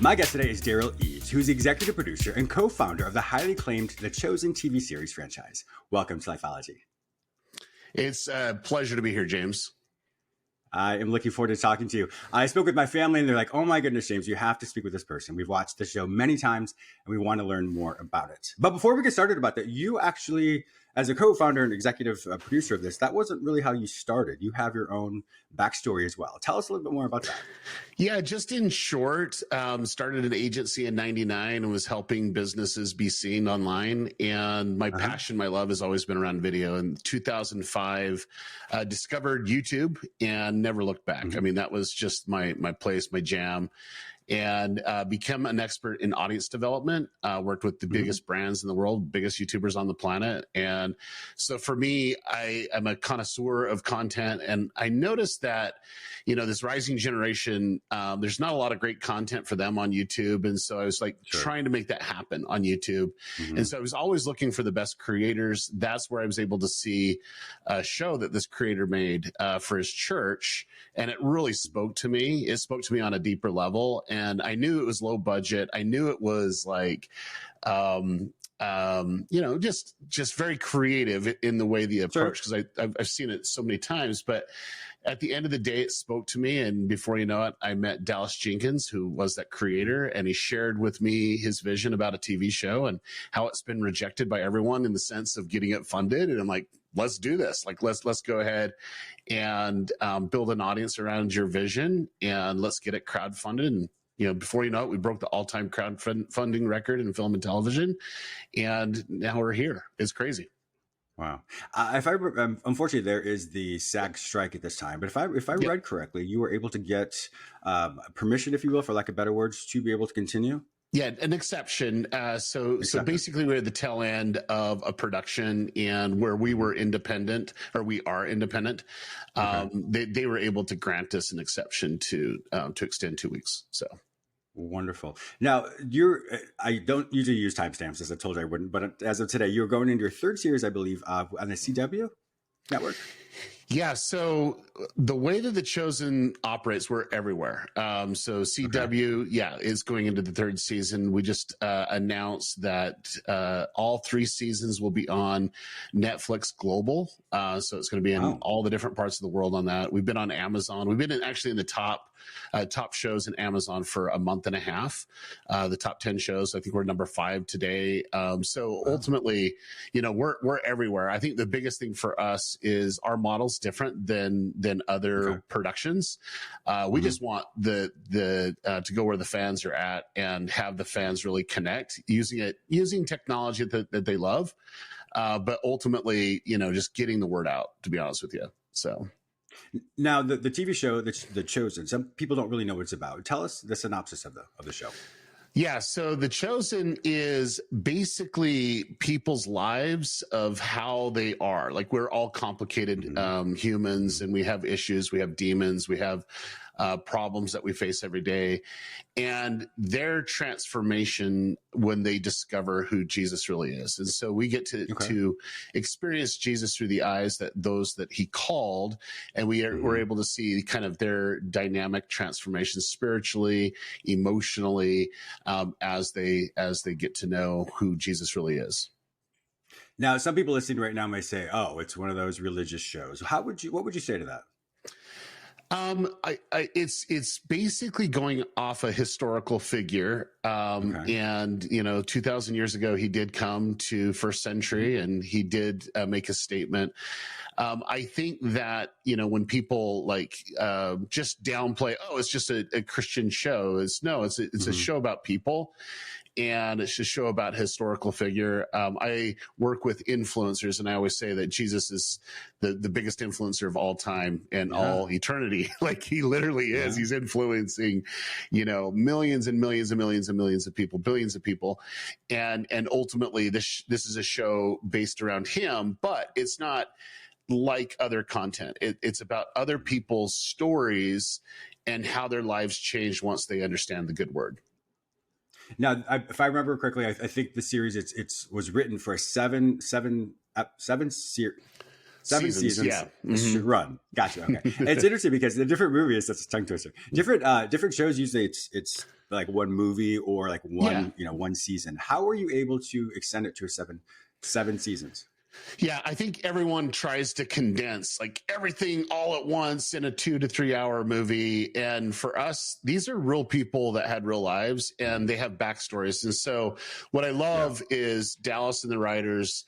My guest today is Derral Eves, who's the executive producer and co-founder of the highly acclaimed The Chosen TV series franchise. Welcome to Lifeology. It's a pleasure to be here, James. I am looking forward to talking to you. I spoke with my family and they're like, oh my goodness, James, you have to speak with this person. We've watched the show many times and we want to learn more about it. But before we get started about that, you actually, as a co-founder and executive producer of this, that wasn't really how you started. You have your own backstory as well. Tell us a little bit more about that. Yeah, just in short, started an agency in '99 and was helping businesses be seen online. And my passion, my love has always been around video. In 2005, discovered YouTube and never looked back. I mean, that was just my place, my jam. And become an expert in audience development, worked with the biggest brands in the world, biggest YouTubers on the planet. And so for me, I am a connoisseur of content. And I noticed that, you know, this rising generation, there's not a lot of great content for them on YouTube. And so I was like trying to make that happen on YouTube. And so I was always looking for the best creators. That's where I was able to see a show that this creator made for his church. And it really spoke to me. It spoke to me on a deeper level. And I knew it was low budget. I knew it was like, you know, just very creative in the way the approach, because I've seen it so many times. But at the end of the day, it spoke to me. And before you know it, I met Dallas Jenkins, who was that creator. And he shared with me his vision about a TV show and how it's been rejected by everyone in the sense of getting it funded. And I'm like, let's do this. Like, let's go ahead and build an audience around your vision and let's get it crowdfunded. And, you know, before you know it, we broke the all-time crowdfunding record in film and television. And now we're here. It's crazy. Wow. Unfortunately, there is the SAG strike at this time. But if I read correctly, you were able to get permission, if you will, for lack of better words, to be able to continue. Yeah, an exception. So basically, we're at the tail end of a production, and where we were independent, or we are independent, they were able to grant us an exception to extend 2 weeks. So. Wonderful. Now, I don't usually use timestamps, as I told you I wouldn't, but as of today, you're going into your third series, I believe, on the CW network. Yeah. So the way that The Chosen operates, we're everywhere. So CW, is going into the third season. We just announced that all 3 seasons will be on Netflix Global. So it's going to be in all the different parts of the world on that. We've been on Amazon. We've been actually in the top shows in Amazon for a month and a half. The top 10 shows. I think we're number 5 today. So ultimately, you know, we're everywhere. I think the biggest thing for us is our model's different than other productions. We just want the to go where the fans are at and have the fans really connect using technology that they love. But ultimately, you know, just getting the word out, to be honest with you. So. Now, the TV show, The Chosen, some people don't really know what it's about. Tell us the synopsis of the show. Yeah, so The Chosen is basically people's lives of how they are. Like, we're all complicated humans, and we have issues, we have demons, we have problems that we face every day, and their transformation when they discover who Jesus really is. And so we get to experience Jesus through the eyes that those that he called, and we're able to see kind of their dynamic transformation spiritually, emotionally, as they get to know who Jesus really is. Now, some people listening right now may say, "Oh, it's one of those religious shows." What would you say to that? It's basically going off a historical figure. And, you know, 2000 years ago, he did come to first century and he did make a statement. I think that, you know, when people just downplay, it's just a Christian show, it's a show about people. And it's a show about historical figure. I work with influencers, and I always say that Jesus is the biggest influencer of all time and all eternity. Like, he literally is. He's influencing, you know, millions and millions and millions and millions of people, billions of people. And ultimately, this is a show based around him, but it's not like other content. It's about other people's stories and how their lives changed once they understand the good word. Now, if I remember correctly, I think the series was written for a seven seasons run. Gotcha. Okay. It's interesting because the different movies, that's a tongue twister. Different shows, usually it's like one movie or like Yeah. one season. How are you able to extend it to seven seasons? Yeah, I think everyone tries to condense like everything all at once in a 2 to 3 hour movie. And for us, these are real people that had real lives and they have backstories. And so what I love is Dallas and the writers,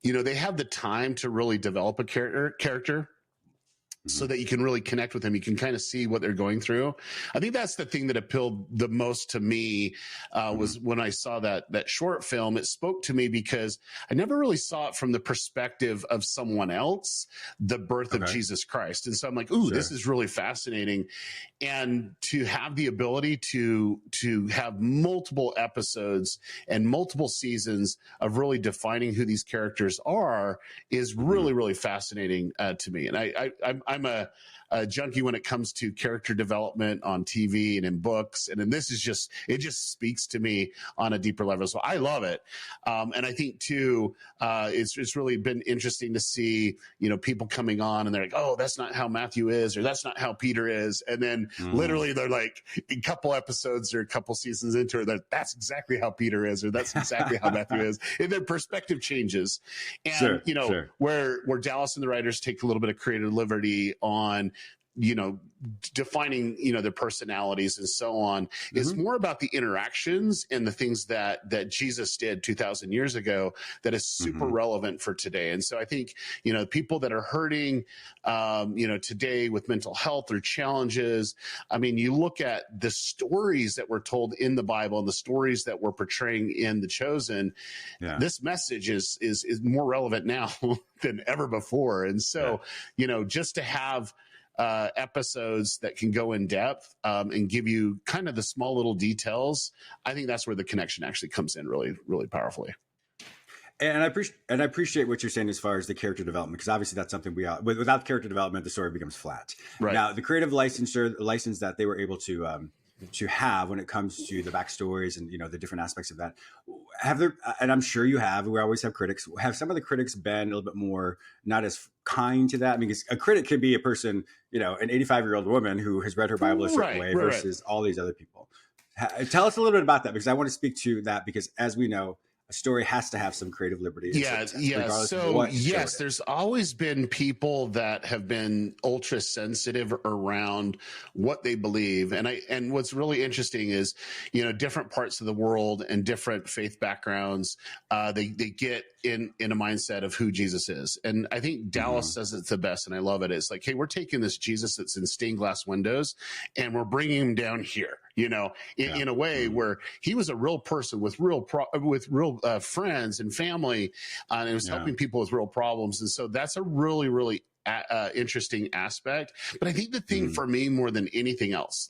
they have the time to really develop a character so that you can really connect with them. You can kind of see what they're going through. I think that's the thing that appealed the most to me was when I saw that short film. It spoke to me because I never really saw it from the perspective of someone else, the birth of Jesus Christ. And so I'm like, ooh, this is really fascinating. And to have the ability to have multiple episodes and multiple seasons of really defining who these characters are is really, really fascinating to me. And I'm a junkie when it comes to character development on TV and in books. And then this is it just speaks to me on a deeper level. So I love it. And I think too, it's really been interesting to see, people coming on and they're like, oh, that's not how Matthew is, or that's not how Peter is. And then literally they're like a couple episodes or a couple seasons into it, that's exactly how Peter is, or that's exactly how Matthew is. And their perspective changes. And, where Dallas and the writers take a little bit of creative liberty on, defining, their personalities and so on. It's more about the interactions and the things that Jesus did 2,000 years ago that is super relevant for today. And so I think, people that are hurting, today with mental health or challenges, I mean, you look at the stories that were told in the Bible and the stories that we're portraying in The Chosen, this message is more relevant now than ever before. And so, just to have episodes that can go in depth and give you kind of the small little details, I think that's where the connection actually comes in really, really powerfully. And I appreciate what you're saying as far as the character development, because obviously that's something without character development, the story becomes flat. Right. Now, the creative license that they were able to have when it comes to the backstories and the different aspects of that, and I'm sure you have, we always have critics, have some of the critics been a little bit more not as kind to that? I mean, a critic could be a person, an 85-year-old woman who has read her Bible a certain way versus all these other people. Tell us a little bit about that, because I want to speak to that, because as we know, a story has to have some creative liberty. So yes, there's always been people that have been ultra sensitive around what they believe. And what's really interesting is, different parts of the world and different faith backgrounds, they get in a mindset of who Jesus is. And I think Dallas says it's the best, and I love it. It's like, hey, we're taking this Jesus that's in stained glass windows and we're bringing him down here, in a way where he was a real person with real friends and family, and it was helping people with real problems. And so that's a really, really interesting aspect. But I think the thing for me more than anything else,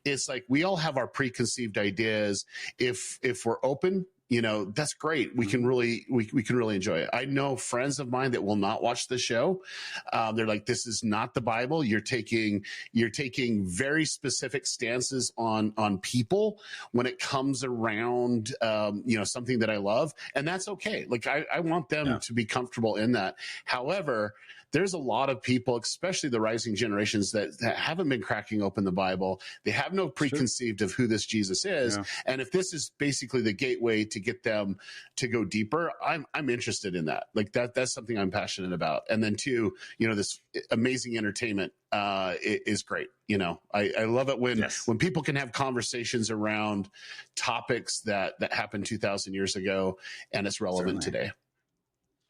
it's like we all have our preconceived ideas. If we're open, that's great. We can really enjoy it. I know friends of mine that will not watch the show. They're like, this is not the Bible. You're taking very specific stances on people when it comes around, something that I love, and that's okay. Like I want them to be comfortable in that. However, there's a lot of people, especially the rising generations, that haven't been cracking open the Bible. They have no preconceived of who this Jesus is. Yeah. And if this is basically the gateway to get them to go deeper, I'm interested in that. Like that's something I'm passionate about. And then two, this amazing entertainment is great. I love it when people can have conversations around topics that happened 2,000 years ago and it's relevant today.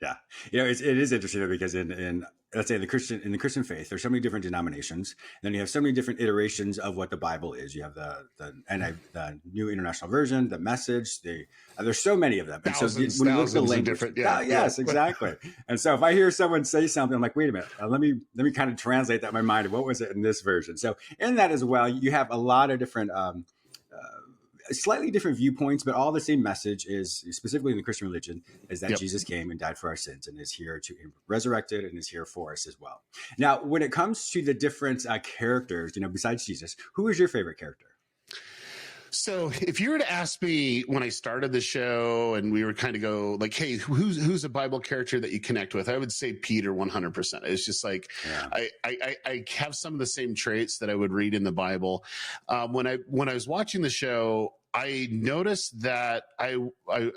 Yeah. It is interesting because in let's say in the Christian faith, there's so many different denominations. Then you have so many different iterations of what the Bible is. You have the New International Version, the Message. There's so many of them. And thousands, so when you look at the language, different, yes, exactly. And so if I hear someone say something, I'm like, wait a minute, let me kind of translate that in my mind. What was it in this version? So in that as well, you have a lot of different slightly different viewpoints, but all the same message is, specifically in the Christian religion, is that Jesus came and died for our sins and is here to resurrected and is here for us as well. Now, when it comes to the different characters, besides Jesus, who is your favorite character? So if you were to ask me when I started the show and we were kind of go like, hey, who's a Bible character that you connect with? I would say Peter 100%. It's just like, Yeah. I have some of the same traits that I would read in the Bible. When I was watching the show, I noticed that I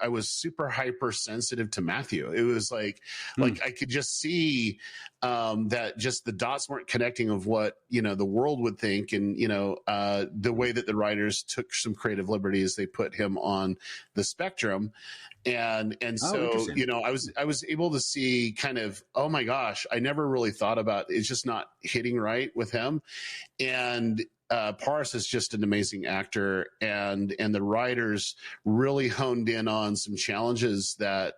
was super hypersensitive to Matthew. It was like I could just see that just the dots weren't connecting of what, the world would think. And, the way that the writers took some creative liberties, they put him on the spectrum. And so, I was able to see kind of, oh my gosh, I never really thought about it's just not hitting right with him. And Paris is just an amazing actor, and the writers really honed in on some challenges that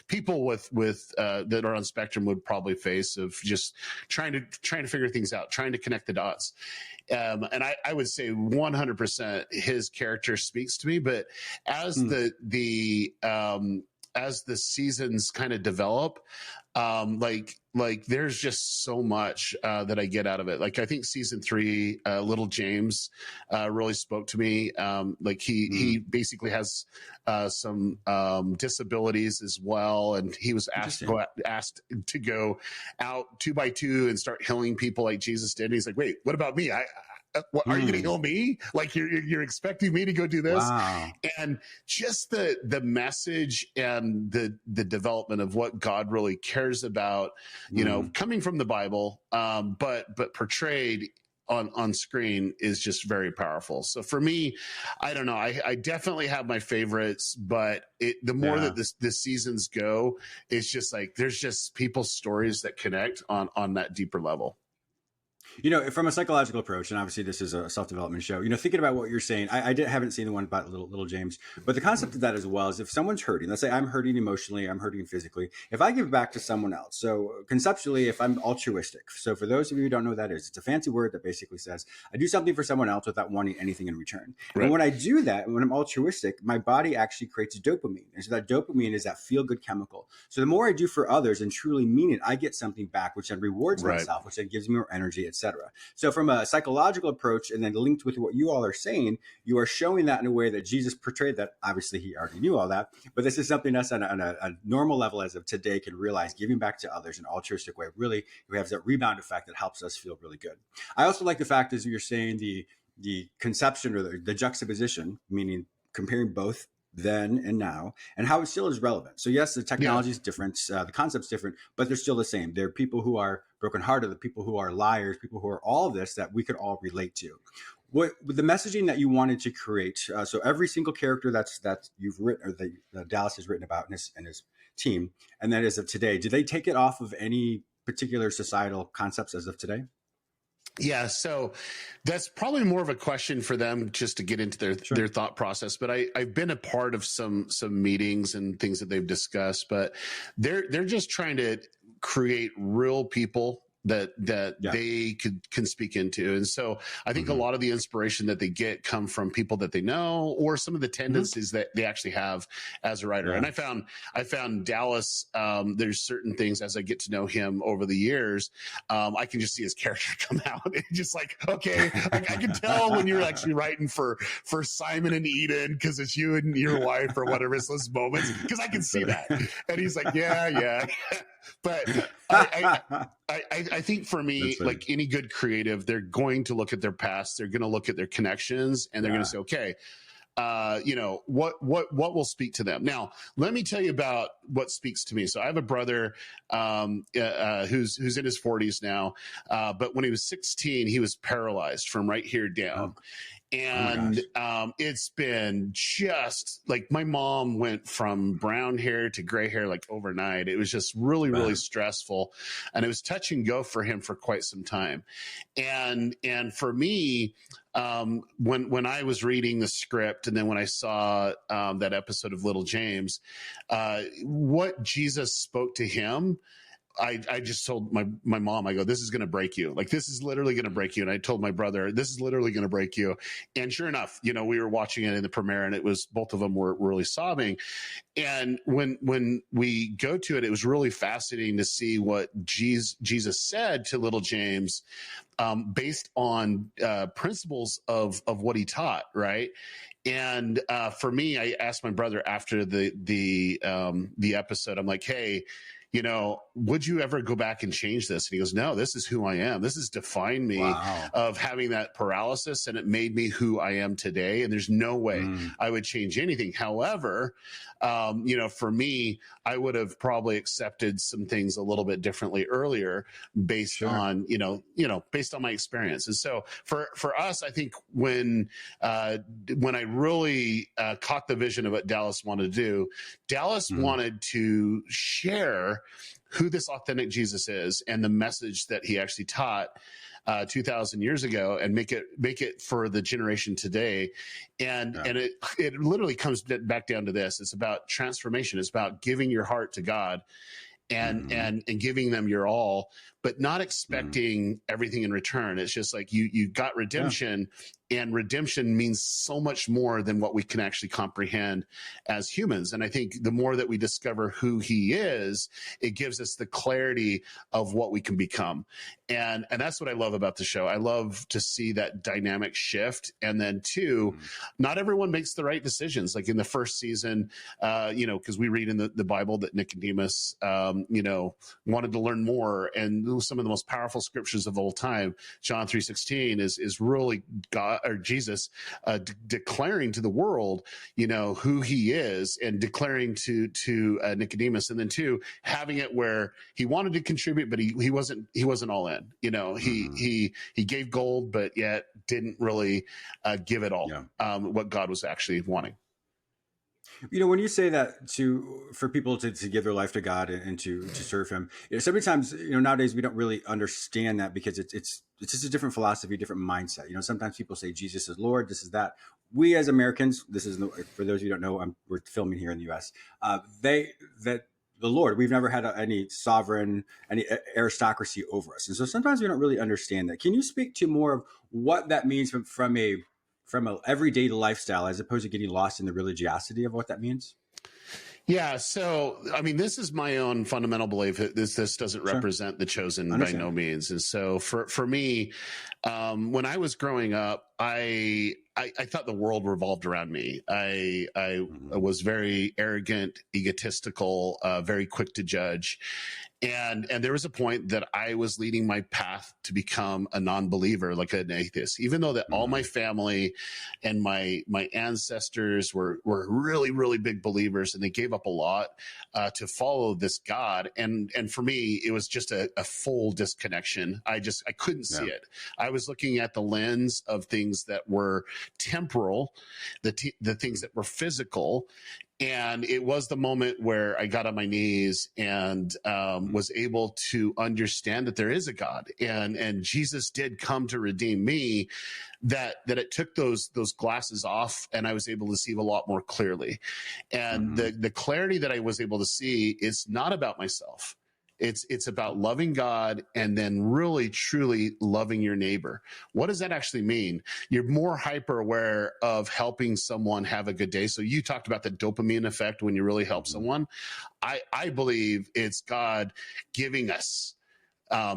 people with that are on spectrum would probably face, of just trying to figure things out, trying to connect the dots. And I would say 100% his character speaks to me. But as as the seasons kind of develop, like there's just so much that I get out of it. Like I think season 3, little James really spoke to me. Like he basically has some disabilities as well, and he was asked to go out 2 by 2 and start healing people like Jesus did. And he's like, wait, what about me? What, are you going to heal me? Like you're expecting me to go do this? Wow. And just the message and the development of what God really cares about, coming from the Bible, but portrayed on screen is just very powerful. So for me, I don't know. I definitely have my favorites, but the more that the seasons go, it's just like there's just people's stories that connect on that deeper level. From a psychological approach, and obviously this is a self-development show, thinking about what you're saying, I haven't seen the one about little James, but the concept of that as well is if someone's hurting, let's say I'm hurting emotionally, I'm hurting physically, if I give back to someone else. So conceptually, if I'm altruistic, so for those of you who don't know what that is, it's a fancy word that basically says I do something for someone else without wanting anything in return. Right. And when I do that, when I'm altruistic, my body actually creates dopamine. And so that dopamine is that feel-good chemical. So the more I do for others and truly mean it, I get something back, which then rewards myself, which then gives me more energy, etc. So from a psychological approach, and then linked with what you all are saying, you are showing that in a way that Jesus portrayed that. Obviously, he already knew all that, but this is something that's on a normal level as of today can realize giving back to others in an altruistic way. Really, we have that rebound effect that helps us feel really good. I also like the fact, as you're saying, the conception or the juxtaposition, meaning comparing both then and now, and how it still is relevant. So yes, the technology is different, the concept's different, but they're still the same. They're people who are brokenhearted, the people who are liars, people who are all of this that we could all relate to. What the messaging that you wanted to create? So every single character that you've written, or that Dallas has written about in his team, and then as of today, did they take it off of any particular societal concepts as of today? Yeah, so that's probably more of a question for them just to get into their thought process. But I've been a part of some meetings and things that they've discussed, but they're just trying to create real people that they can speak into. And so I think a lot of the inspiration that they get come from people that they know, or some of the tendencies that they actually have as a writer. And I found Dallas, there's certain things as I get to know him over the years, I can just see his character come out. It's just like, okay, I can tell when you're actually writing for Simon and Eden, because it's you and your wife or whatever. It's those moments, because I can see that. And he's like, yeah. But I think for me, like any good creative, they're going to look at their past, they're going to look at their connections, and they're going to say, okay, what will speak to them. Now, let me tell you about what speaks to me. So I have a brother who's in his 40s now, but when he was 16, he was paralyzed from right here down. And it's been just like, my mom went from brown hair to gray hair like overnight. It was just really, really stressful. And it was touch and go for him for quite some time. And for me, when I was reading the script, and then when I saw that episode of Little James, what Jesus spoke to him I just told my mom, I go, this is going to break you. Like, this is literally going to break you. And I told my brother, this is literally going to break you. And sure enough, you know, we were watching it in the premiere, and it was, both of them were really sobbing. And when we go to it, it was really fascinating to see what Jesus said to little James, based on principles of what he taught, right? And for me, I asked my brother after the episode, I'm like, hey, you know, would you ever go back and change this? And he goes, no, this is who I am. This has defined me. Wow. Of having that paralysis, and it made me who I am today. And there's no way I would change anything. However, you know, for me, I would have probably accepted some things a little bit differently earlier based on, you know, based on my experience. And so for us, I think when I really caught the vision of what Dallas wanted to do, Dallas wanted to share who this authentic Jesus is and the message that he actually taught 2,000 years ago, and make it for the generation today. And it literally comes back down to this. It's about transformation. It's about giving your heart to God and giving them your all, but not expecting everything in return. It's just like you got redemption, and redemption means so much more than what we can actually comprehend as humans. And I think the more that we discover who he is, it gives us the clarity of what we can become. And that's what I love about the show. I love to see that dynamic shift. And then two, not everyone makes the right decisions. Like in the first season, you know, because we read in the Bible that Nicodemus, you know, wanted to learn more. And some of the most powerful scriptures of all time, John 3:16, is really God or Jesus declaring to the world, you know, who he is, and declaring to Nicodemus. And then two, having it where he wanted to contribute, but he wasn't all in. You know, he gave gold, but yet didn't really give it all. What God was actually wanting. You know, when you say that for people to give their life to God and to serve him, you know, so many times, you know, nowadays we don't really understand that, because it's just a different philosophy, different mindset. You know, sometimes people say Jesus is Lord, this is that. We as Americans, for those of you who don't know, we're filming here in the U.S. The Lord, we've never had any sovereign, any aristocracy over us, and so sometimes we don't really understand that. Can you speak to more of what that means from a everyday lifestyle, as opposed to getting lost in the religiosity of what that means? Yeah. So, I mean, this is my own fundamental belief. This doesn't represent the chosen by no means. And so for me, when I was growing up, I thought the world revolved around me. I was very arrogant, egotistical, very quick to judge. And there was a point that I was leading my path to become a non-believer, like an atheist, even though that all my family and my ancestors were really, really big believers, and they gave up a lot to follow this God. And for me, it was just a full disconnection. I couldn't see it. I was looking at the lens of things that were temporal, the things that were physical. And it was the moment where I got on my knees and was able to understand that there is a God, and Jesus did come to redeem me. That it took those glasses off, and I was able to see a lot more clearly. And the clarity that I was able to see is not about myself. It's about loving God, and then really truly loving your neighbor. What does that actually mean? You're more hyper aware of helping someone have a good day. So you talked about the dopamine effect when you really help someone. I believe it's God giving us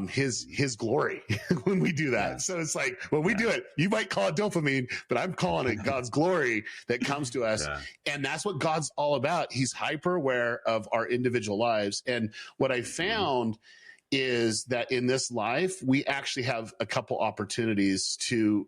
his glory when we do that. So it's like, when we do it, you might call it dopamine, but I'm calling it God's glory that comes to us. And that's what God's all about. He's hyper aware of our individual lives. And what I found is that in this life, we actually have a couple opportunities to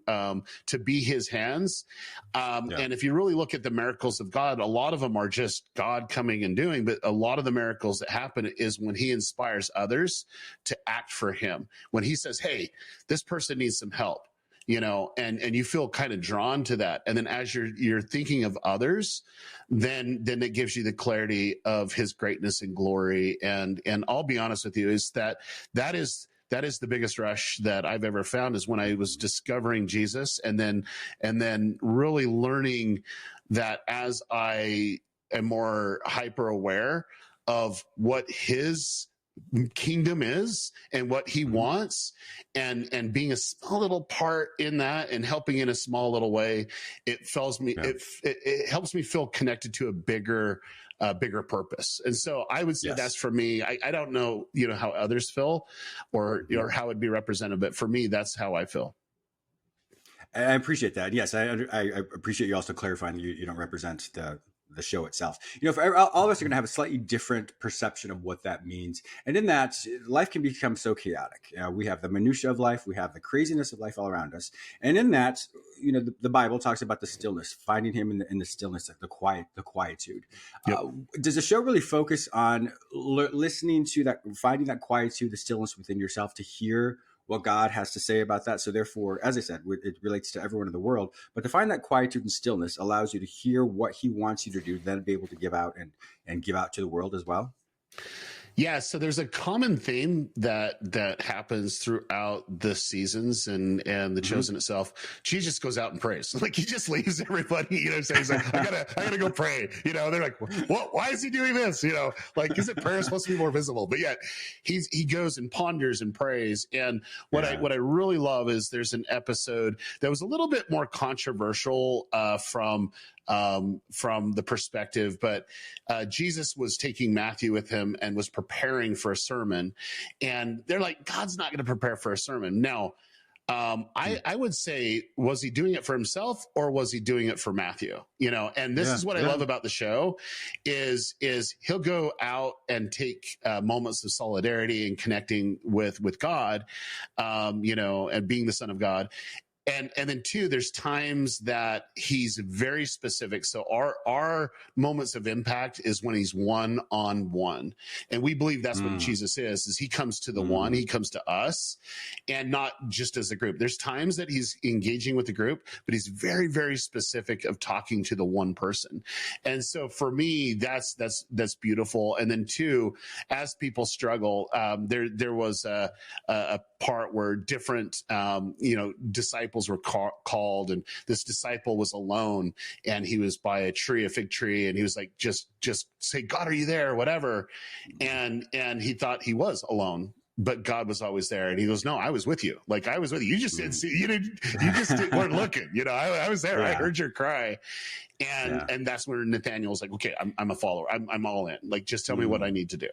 be his hands. And if you really look at the miracles of God, a lot of them are just God coming and doing, but a lot of the miracles that happen is when he inspires others to act for him. When he says, hey, this person needs some help, you know, and you feel kind of drawn to that. And then as you're thinking of others, then it gives you the clarity of his greatness and glory. And I'll be honest with you, is that is the biggest rush that I've ever found, is when I was discovering Jesus, and then really learning that as I am more hyper aware of what his kingdom is and what he wants, and being a small little part in that and helping in a small little way, it fills me. It helps me feel connected to a bigger purpose. And so I would say that's for me. I don't know, how others feel or how it'd be represented, but for me, that's how I feel. I appreciate that. Yes, I appreciate you also clarifying that you don't represent the show itself. For all of us are going to have a slightly different perception of what that means. And in that, life can become so chaotic. We have the minutia of life. We have the craziness of life all around us. And in that, the Bible talks about the stillness, finding him in the stillness, like the quietude. Yep. Does the show really focus on listening to that, finding that quietude, the stillness within yourself to hear what God has to say about that? So therefore, as I said, it relates to everyone in the world, but to find that quietude and stillness allows you to hear what he wants you to do, then be able to give out and give out to the world as well. Yeah, so there's a common theme that happens throughout the seasons and the Chosen itself. Jesus goes out and prays. Like, he just leaves everybody, saying he's like, I gotta go pray. They're like, what? Why is he doing this? Like, isn't prayer supposed to be more visible? But yet he goes and ponders and prays. And what I really love is there's an episode that was a little bit more controversial from the perspective, but Jesus was taking Matthew with him and was preparing for a sermon, and they're like, God's not going to prepare for a sermon. Now, I would say, was he doing it for himself or was he doing it for Matthew? And this is what I love about the show is he'll go out and take moments of solidarity and connecting with God, and being the Son of God. And then two, there's times that he's very specific. So our moments of impact is when he's one-on-one. And we believe that's what Jesus is he comes to the one, he comes to us, and not just as a group. There's times that he's engaging with the group, but he's very, very specific of talking to the one person. And so for me, that's beautiful. And then two, as people struggle, there was a part where different, disciples were called, and this disciple was alone, and he was by a fig tree, and he was like, just say, God, are you there? Whatever. And he thought he was alone, but God was always there. And he goes, no, I was with you. Like, I was with you. You just didn't see, you just weren't looking, I was there. I heard your cry. And that's where Nathaniel's like, okay, I'm a follower. I'm all in. Like, just tell me what I need to do.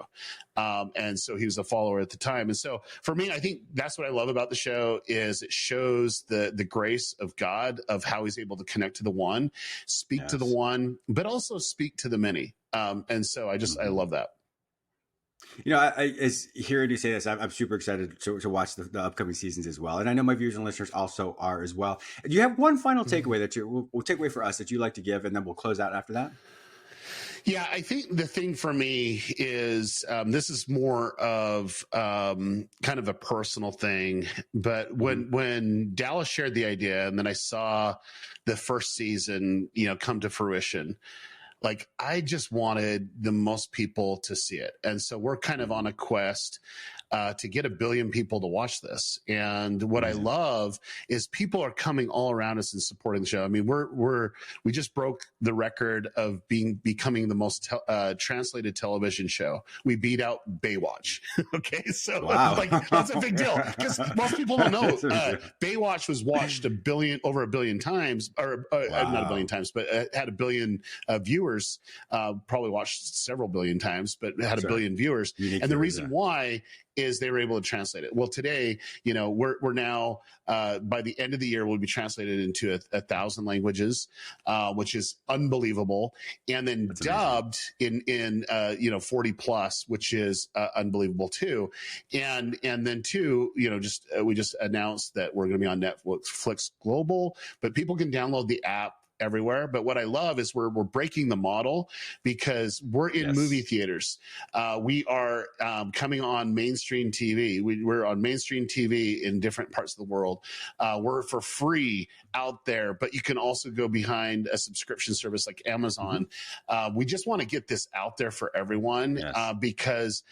And so he was a follower at the time. And so for me, I think that's what I love about the show is it shows the grace of God, of how he's able to connect to the one, speak to the one, but also speak to the many. And so I love that. As hearing you say this, I'm super excited to watch the upcoming seasons as well. And I know my viewers and listeners also are as well. Do you have one final takeaway that we'll take away for us that you'd like to give, and then we'll close out after that? Yeah, I think the thing for me is this is more of kind of a personal thing. But when Dallas shared the idea, and then I saw the first season, come to fruition, like, I just wanted the most people to see it. And so we're kind of on a quest to get 1 billion people to watch this. And what I love is people are coming all around us and supporting the show. I mean, we just broke the record of becoming the most translated television show. We beat out Baywatch. Okay. So like, that's a big deal because most people don't know Baywatch was watched over 1 billion times, or not 1 billion times, but had 1 billion viewers, probably watched several billion times, but had 1 billion viewers. And the reason why is they were able to translate it. Well, today, we're now, by the end of the year, we'll be translated into 1,000 languages, which is unbelievable. And then that's dubbed in 40 plus, which is unbelievable too. And then two, we just announced that we're going to be on Netflix Global, but people can download the app everywhere. But what I love is we're breaking the model because we're in movie theaters. We are coming on mainstream TV. We're on mainstream TV in different parts of the world. We're for free out there, but you can also go behind a subscription service like Amazon. We just want to get this out there for everyone because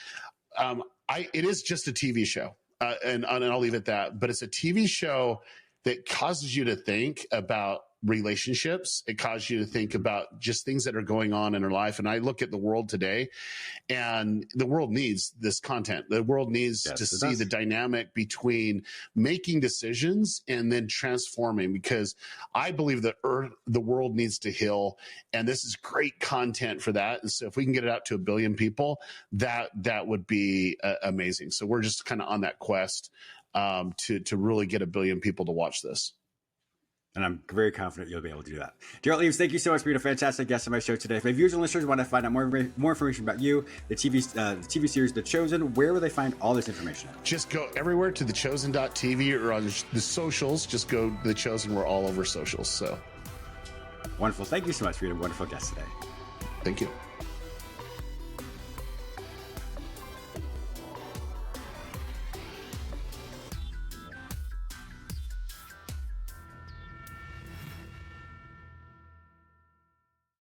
it is just a TV show. And I'll leave it at that. But it's a TV show that causes you to think about relationships. It causes you to think about just things that are going on in our life. And I look at the world today, and the world needs this content. The world needs to see the dynamic between making decisions and then transforming, because I believe the world needs to heal. And this is great content for that. And so if we can get it out to 1 billion people, that would be amazing. So we're just kind of on that quest to really get 1 billion people to watch this. And I'm very confident you'll be able to do that. Derral Eves, thank you so much for being a fantastic guest on my show today. If my viewers and listeners want to find out more information about you, the TV series The Chosen, where will they find all this information? Just go everywhere to thechosen.tv or on the socials. Just go The Chosen. We're all over socials. So wonderful. Thank you so much for being a wonderful guest today. Thank you.